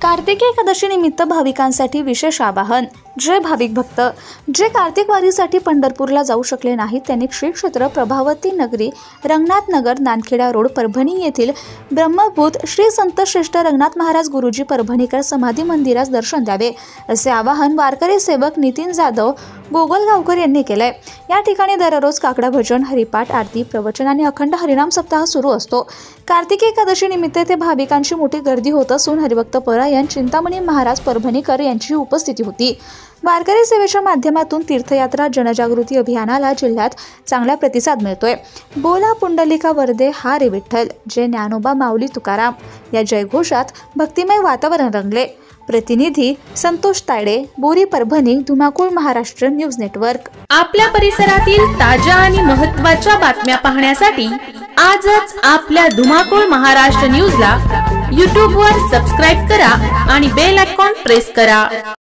कार्तिकी एकादशी निमित्त भाविकांसाठी विशेष आवाहन। जय भाविक भक्त, जे कार्तिक वारीसाठी पंढरपूरला जाऊ शकले नाहीत त्यांनी श्री क्षेत्र प्रभावती नगरी रंगनाथ नगर नांदखेडा रोड परभणी येथील ब्रह्मभूत श्री संत श्रेष्ठ रंगनाथ महाराज गुरुजी परभणीकर समाधी मंदिरास दर्शन द्यावे, असे आवाहन वारकरी सेवक नितीन जाधव गोगलगावकर यांनी केले। या ठिकाणी दररोज काकडा भजन, हरिपाठ, आरती, प्रवचन आणि अखंड हरिनाम सप्ताह सुरू असतो। कार्तिकी एकादशी निमित्त ते भाविकांची मोठी गर्दी होत असून हरिभक्त परायण चिंतामणी महाराज परभणीकर यांची उपस्थिती होती। वारकरी सेवेच्या माध्यमातून तीर्थयात्रा जनजागृती अभियानाला जिल्ह्यात चांगला प्रतिसाद मिळतोय। बोला पुंडलिका वरदे हा रे विठ्ठल, जय ज्ञानोबा माऊली तुकाराम या जयघोषात भक्तिमय वातावरण रंगले। प्रतिनिधी संतोष तायडे, बोरी, परभणी, धुमाकूळ, महाराष्ट्र न्यूज नेटवर्क। आपल्या परिसरातील ताज्या आणि महत्त्वाच्या बातम्या पाहण्यासाठी आजच आपल्या धुमाकूळ महाराष्ट्र न्यूजला YouTube वर सबस्क्राइब करा आणि बेल आयकॉन प्रेस करा।